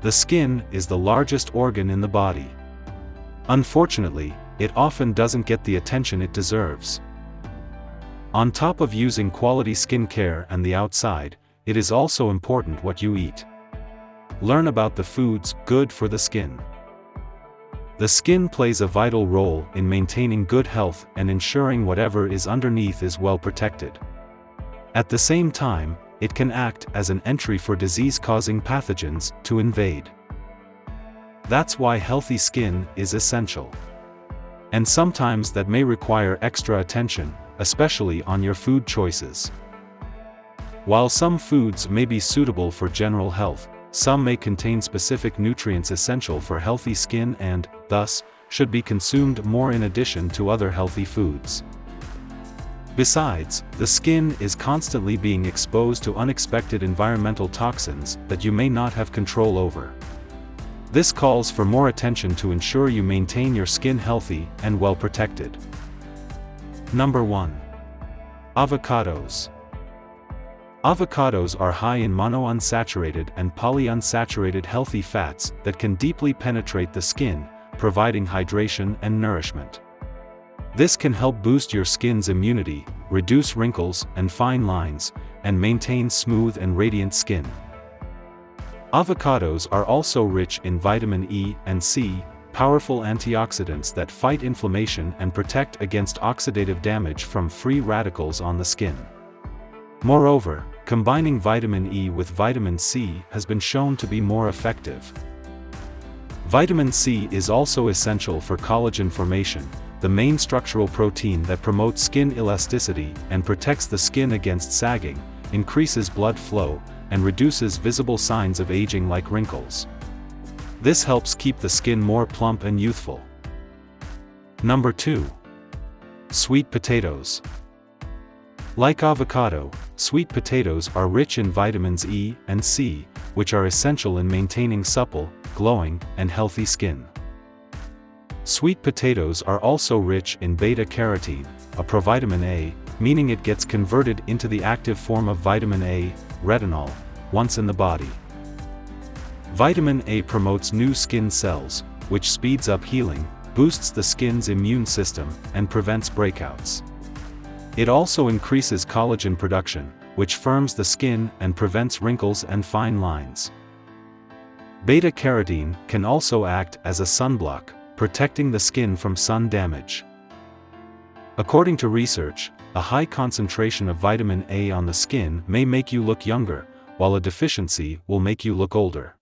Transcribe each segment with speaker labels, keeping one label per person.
Speaker 1: The skin is the largest organ in the body. Unfortunately, it often doesn't get the attention it deserves. On top of using quality skin care and the outside, it is also important what you eat. Learn about the foods good for the skin. The skin plays a vital role in maintaining good health and ensuring whatever is underneath is well protected. At the same time, it can act as an entry for disease-causing pathogens to invade. That's why healthy skin is essential. And sometimes that may require extra attention, especially on your food choices. While some foods may be suitable for general health, some may contain specific nutrients essential for healthy skin and, thus, should be consumed more in addition to other healthy foods. Besides, the skin is constantly being exposed to unexpected environmental toxins that you may not have control over. This calls for more attention to ensure you maintain your skin healthy and well protected. Number 1. Avocados. Avocados are high in monounsaturated and polyunsaturated healthy fats that can deeply penetrate the skin, providing hydration and nourishment. This can help boost your skin's immunity, reduce wrinkles and fine lines, and maintain smooth and radiant skin. Avocados are also rich in vitamin E and C, powerful antioxidants that fight inflammation and protect against oxidative damage from free radicals on the skin. Moreover, combining vitamin E with vitamin C has been shown to be more effective. Vitamin C is also essential for collagen formation, the main structural protein that promotes skin elasticity and protects the skin against sagging, increases blood flow, and reduces visible signs of aging like wrinkles. This helps keep the skin more plump and youthful. Number 2. Sweet potatoes. Like avocado, sweet potatoes are rich in vitamins E and C, which are essential in maintaining supple, glowing, and healthy skin. Sweet potatoes are also rich in beta-carotene, a provitamin A, meaning it gets converted into the active form of vitamin A, retinol, once in the body. Vitamin A promotes new skin cells, which speeds up healing, boosts the skin's immune system, and prevents breakouts. It also increases collagen production, which firms the skin and prevents wrinkles and fine lines. Beta-carotene can also act as a sunblock, protecting the skin from sun damage. According to research, a high concentration of vitamin A on the skin may make you look younger, while a deficiency will make you look older.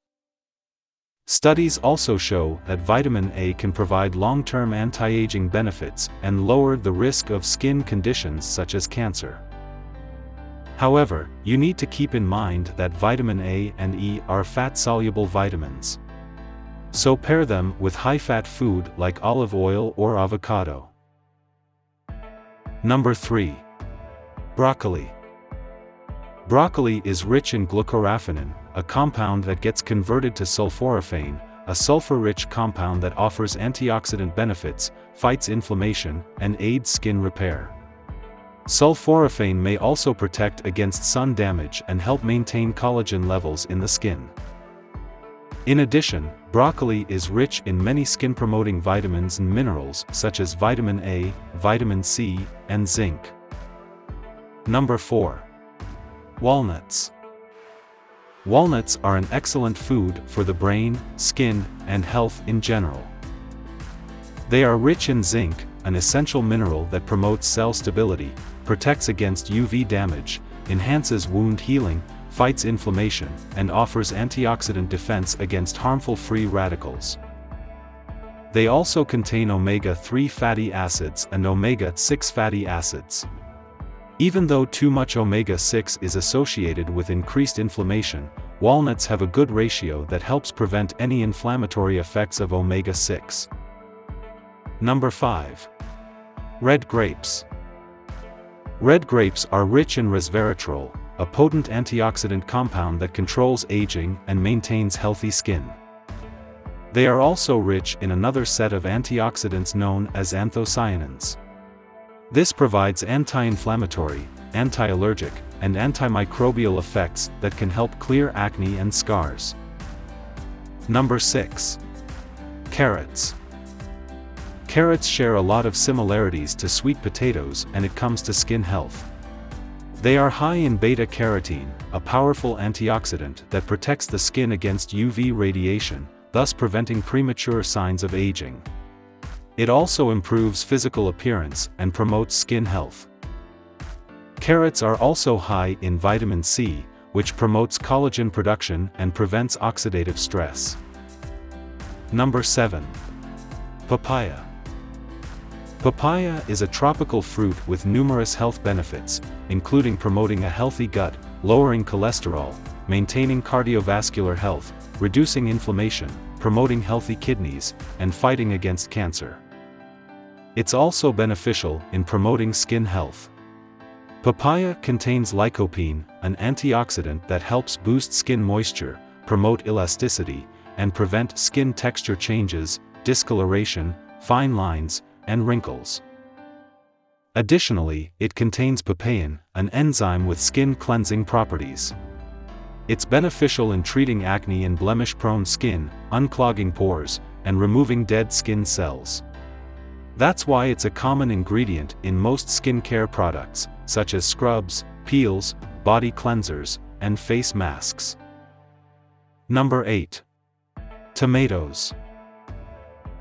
Speaker 1: Studies also show that vitamin A can provide long-term anti-aging benefits and lower the risk of skin conditions such as cancer. However, you need to keep in mind that vitamin A and E are fat-soluble vitamins. So pair them with high-fat food like olive oil or avocado. Number 3. Broccoli. Broccoli is rich in glucoraphanin, a compound that gets converted to sulforaphane, a sulfur-rich compound that offers antioxidant benefits, fights inflammation, and aids skin repair. Sulforaphane may also protect against sun damage and help maintain collagen levels in the skin. In addition, broccoli is rich in many skin-promoting vitamins and minerals such as vitamin A, vitamin C, and zinc. Number 4. Walnuts. Walnuts are an excellent food for the brain, skin, and health in general. They are rich in zinc, an essential mineral that promotes cell stability, protects against UV damage, enhances wound healing, fights inflammation, and offers antioxidant defense against harmful free radicals. They also contain omega-3 fatty acids and omega-6 fatty acids. Even though too much omega-6 is associated with increased inflammation, walnuts have a good ratio that helps prevent any inflammatory effects of omega-6. Number 5. Red grapes. Red grapes are rich in resveratrol, a potent antioxidant compound that controls aging and maintains healthy skin. They are also rich in another set of antioxidants known as anthocyanins. This provides anti-inflammatory, anti-allergic, and antimicrobial effects that can help clear acne and scars. Number 6. Carrots. Carrots share a lot of similarities to sweet potatoes when it comes to skin health. They are high in beta-carotene, a powerful antioxidant that protects the skin against UV radiation, thus preventing premature signs of aging. It also improves physical appearance and promotes skin health. Carrots are also high in vitamin C, which promotes collagen production and prevents oxidative stress. Number 7. Papaya. Papaya is a tropical fruit with numerous health benefits, including promoting a healthy gut, lowering cholesterol, maintaining cardiovascular health, reducing inflammation, promoting healthy kidneys, and fighting against cancer. It's also beneficial in promoting skin health. Papaya contains lycopene, an antioxidant that helps boost skin moisture, promote elasticity, and prevent skin texture changes, discoloration, fine lines, and wrinkles. Additionally, it contains papain, an enzyme with skin cleansing properties. It's beneficial in treating acne and blemish-prone skin, unclogging pores, and removing dead skin cells. That's why it's a common ingredient in most skincare products, such as scrubs, peels, body cleansers, and face masks. Number 8. Tomatoes.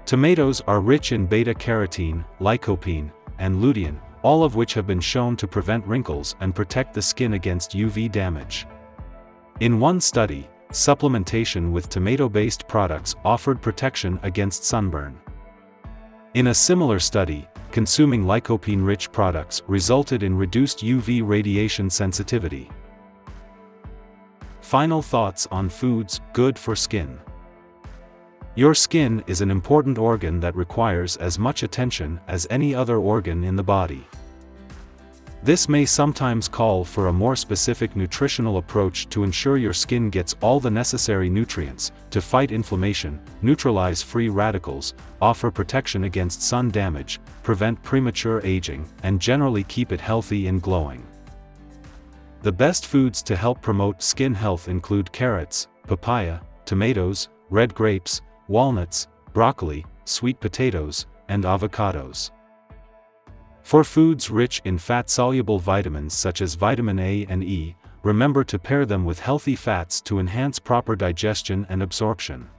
Speaker 1: Tomatoes are rich in beta-carotene, lycopene, and lutein, all of which have been shown to prevent wrinkles and protect the skin against UV damage. In one study, supplementation with tomato-based products offered protection against sunburn. In a similar study, consuming lycopene-rich products resulted in reduced UV radiation sensitivity. Final thoughts on foods good for skin. Your skin is an important organ that requires as much attention as any other organ in the body. This may sometimes call for a more specific nutritional approach to ensure your skin gets all the necessary nutrients, to fight inflammation, neutralize free radicals, offer protection against sun damage, prevent premature aging, and generally keep it healthy and glowing. The best foods to help promote skin health include carrots, papaya, tomatoes, red grapes, walnuts, broccoli, sweet potatoes, and avocados. For foods rich in fat-soluble vitamins such as vitamin A and E, remember to pair them with healthy fats to enhance proper digestion and absorption.